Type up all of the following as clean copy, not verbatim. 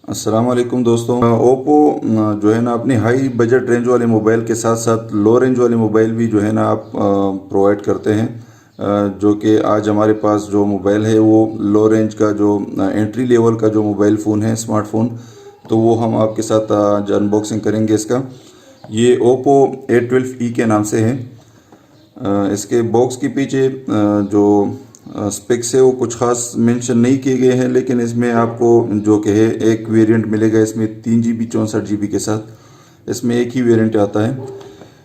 अस्सलाम वालेकुम दोस्तों। ओप्पो जो है ना अपनी हाई बजट रेंज वाले मोबाइल के साथ साथ लो रेंज वाले मोबाइल भी जो है ना आप प्रोवाइड करते हैं। जो कि आज हमारे पास जो मोबाइल है वो लो रेंज का जो एंट्री लेवल का जो मोबाइल फ़ोन है स्मार्टफोन, तो वो हम आपके साथ आज अनबॉक्सिंग करेंगे इसका। ये ओप्पो A12e के नाम से है। इसके बॉक्स के पीछे जो स्पेक्स है वो कुछ खास मेंशन नहीं किए गए हैं, लेकिन इसमें आपको जो कि है एक वेरिएंट मिलेगा इसमें 3 GB 64 GB के साथ। इसमें एक ही वेरिएंट आता है।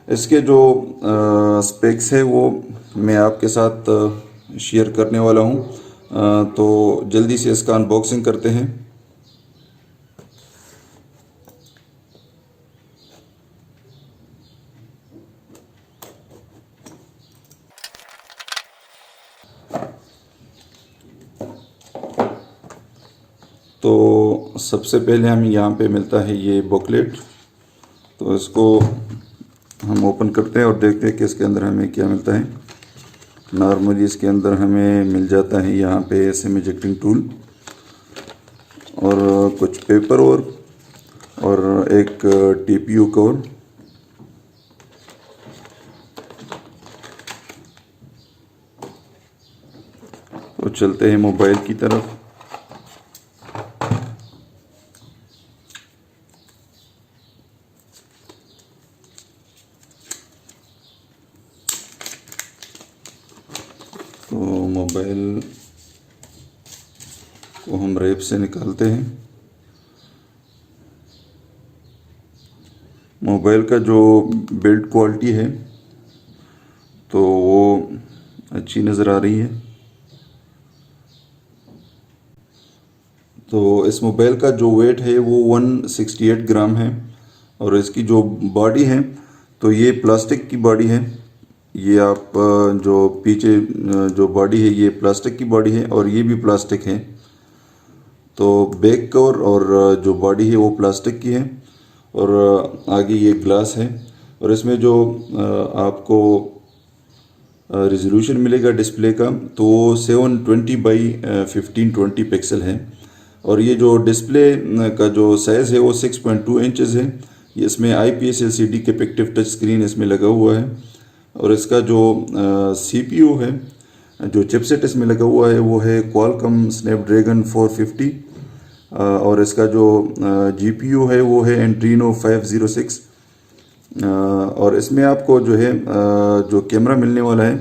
इसके जो स्पेक्स है वो मैं आपके साथ शेयर करने वाला हूँ। तो जल्दी से इसका अनबॉक्सिंग करते हैं। तो सबसे पहले हमें यहाँ पे मिलता है ये बुकलेट। तो इसको हम ओपन करते हैं और देखते हैं कि इसके अंदर हमें क्या मिलता है। नॉर्मली इसके अंदर हमें मिल जाता है यहाँ पे सिम इजेक्टिंग टूल और कुछ पेपर और एक TPU कवर। तो चलते हैं मोबाइल की तरफ। तो मोबाइल को हम रैप से निकालते हैं। मोबाइल का जो बिल्ड क्वालिटी है तो वो अच्छी नज़र आ रही है। तो इस मोबाइल का जो वेट है वो 168 ग्राम है और इसकी जो बॉडी है तो ये प्लास्टिक की बॉडी है। ये आप जो पीछे जो बॉडी है ये प्लास्टिक की बॉडी है और ये भी प्लास्टिक है। तो बैक कवर और जो बॉडी है वो प्लास्टिक की है और आगे ये ग्लास है। और इसमें जो आपको रिजोल्यूशन मिलेगा डिस्प्ले का तो वो 720 बाई 1520 पिक्सल है। और ये जो डिस्प्ले का जो साइज़ है वो 6.2 इंचज़ है। ये इसमें IPS LCD capacitive touch screen इसमें लगा हुआ है। और इसका जो CPU है, जो चिपसेट इसमें लगा हुआ है वो है क्वालकॉम स्नैपड्रैगन 450। और इसका जो GPU है वो है एंड्रीनो 506। और इसमें आपको जो है जो कैमरा मिलने वाला है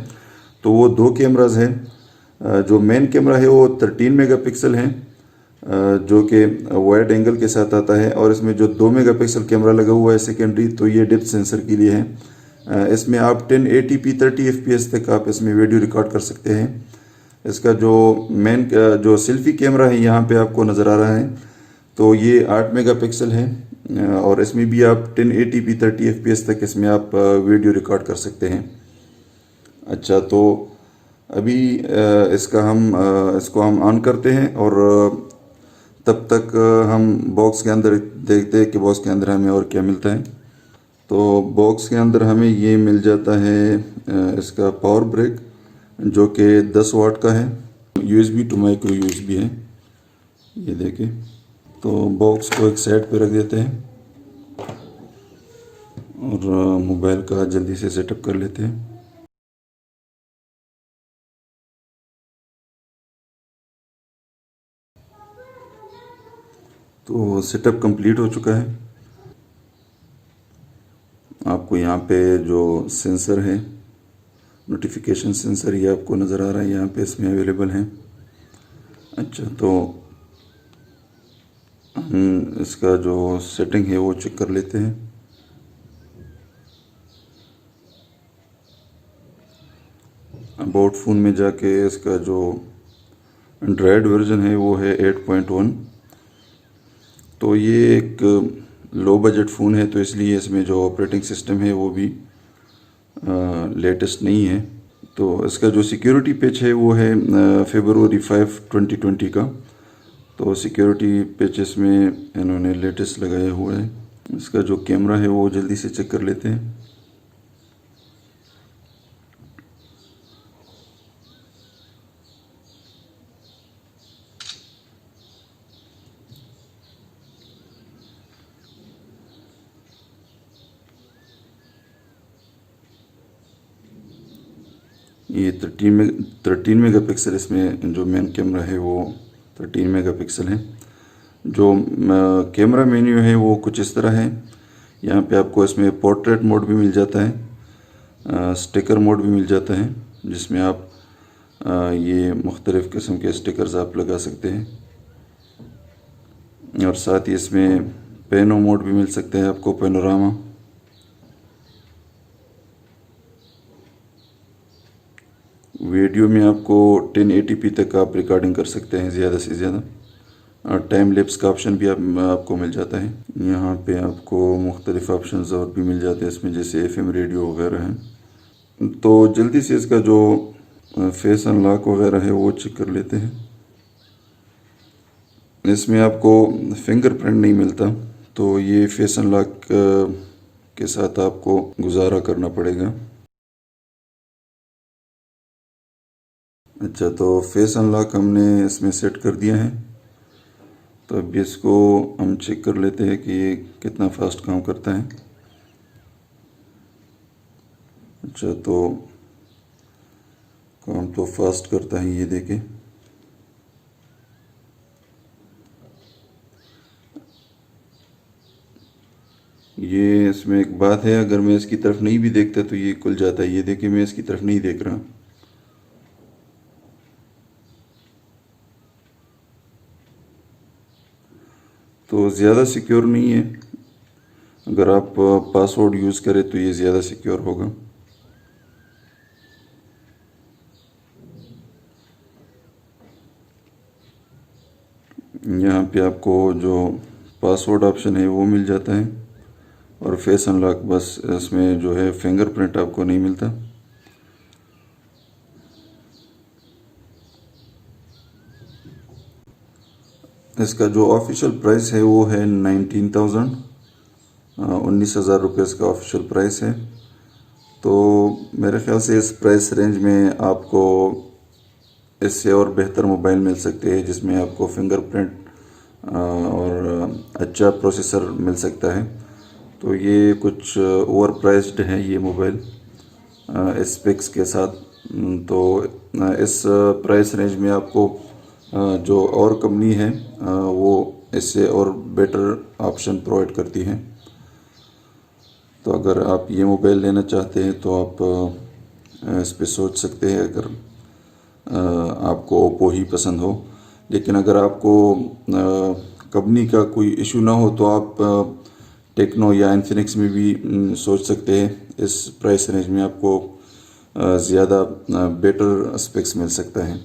तो वो दो कैमराज हैं। जो मेन कैमरा है वो 13 मेगापिक्सल है, जो कि वाइड एंगल के साथ आता है। और इसमें जो 2 मेगापिक्सल कैमरा लगा हुआ है सेकेंडरी, तो ये डेप्थ सेंसर के लिए है। इसमें आप 1080p 30 FPS तक आप इसमें वीडियो रिकॉर्ड कर सकते हैं। इसका जो मेन जो सेल्फी कैमरा है यहाँ पे आपको नज़र आ रहा है तो ये 8 मेगापिक्सल है। और इसमें भी आप 1080p 30 FPS तक इसमें आप वीडियो रिकॉर्ड कर सकते हैं। अच्छा, तो अभी इसको हम ऑन करते हैं और तब तक हम बॉक्स के अंदर देखते हैं कि बॉक्स के अंदर हमें और क्या मिलता है। तो बॉक्स के अंदर हमें ये मिल जाता है इसका पावर ब्रेक, जो कि 10 वाट का है। USB टू माइक्रो USB है, ये देखिए। तो बॉक्स को एक साइड पे रख देते हैं और मोबाइल का जल्दी से सेटअप कर लेते हैं। तो सेटअप कंप्लीट हो चुका है। आपको यहाँ पे जो सेंसर है, नोटिफिकेशन सेंसर, ये आपको नज़र आ रहा है यहाँ पे इसमें अवेलेबल है। अच्छा, तो हम इसका जो सेटिंग है वो चेक कर लेते हैं। अबाउट फ़ोन में जाके इसका जो एंड्रॉयड वर्जन है वो है 8.1। तो ये एक लो बजट फ़ोन है तो इसलिए इसमें जो ऑपरेटिंग सिस्टम है वो भी लेटेस्ट नहीं है। तो इसका जो सिक्योरिटी पैच है वो है February 5 2020 का। तो सिक्योरिटी पैच इसमें इन्होंने लेटेस्ट लगाया हुआ है। इसका जो कैमरा है वो जल्दी से चेक कर लेते हैं। ये 13 मेगापिक्सल इसमें जो मेन कैमरा है वो 13 मेगापिक्सल है। जो कैमरा मेन्यू है वो कुछ इस तरह है। यहाँ पे आपको इसमें पोर्ट्रेट मोड भी मिल जाता है, स्टिकर मोड भी मिल जाता है, जिसमें आप ये मुख्तलिफ़ किस्म के स्टिकर्स आप लगा सकते हैं। और साथ ही इसमें पेनो मोड भी मिल सकता है आपको, पेनोरामा। वीडियो में आपको 1080p तक आप रिकॉर्डिंग कर सकते हैं ज़्यादा से ज़्यादा। और टाइम लैप्स का ऑप्शन भी आपको मिल जाता है। यहाँ पे आपको मुख्तलिफ़ ऑप्शंस और भी मिल जाते हैं इसमें, जैसे FM रेडियो वगैरह है। तो जल्दी से इसका जो फेस अनलॉक वगैरह है वो चेक कर लेते हैं। इसमें आपको फिंगरप्रिंट नहीं मिलता, तो ये फेस अनलॉक के साथ आपको गुजारा करना पड़ेगा। अच्छा, तो फेस अनलॉक हमने इसमें सेट कर दिया है। तो अब इसको हम चेक कर लेते हैं कि ये कितना फास्ट काम करता है। अच्छा, तो काम तो फास्ट करता है, ये देखें। ये इसमें एक बात है, अगर मैं इसकी तरफ नहीं भी देखता तो ये खुल जाता है। ये देखिए, मैं इसकी तरफ नहीं देख रहा। तो ज़्यादा सिक्योर नहीं है। अगर आप पासवर्ड यूज़ करें तो ये ज़्यादा सिक्योर होगा। यहाँ पे आपको जो पासवर्ड ऑप्शन है वो मिल जाता है, और फेस अनलॉक बस इसमें जो है फिंगरप्रिंट आपको नहीं मिलता। इसका जो ऑफिशियल प्राइस है वो है 19,000, 19,000 रुपये इसका ऑफिशियल प्राइस है। तो मेरे ख्याल से इस प्राइस रेंज में आपको इससे और बेहतर मोबाइल मिल सकते हैं, जिसमें आपको फिंगरप्रिंट और अच्छा प्रोसेसर मिल सकता है। तो ये कुछ ओवर प्राइस्ड है ये मोबाइल इस स्पेक्स के साथ। तो इस प्राइस रेंज में आपको जो और कंपनी है वो इससे और बेटर ऑप्शन प्रोवाइड करती है। तो अगर आप ये मोबाइल लेना चाहते हैं तो आप इस पे सोच सकते हैं, अगर आपको ओप्पो ही पसंद हो। लेकिन अगर आपको कंपनी का कोई इशू ना हो तो आप टेक्नो या इन्फिनिक्स में भी सोच सकते हैं। इस प्राइस रेंज में आपको ज़्यादा बेटर स्पेक्स मिल सकता है।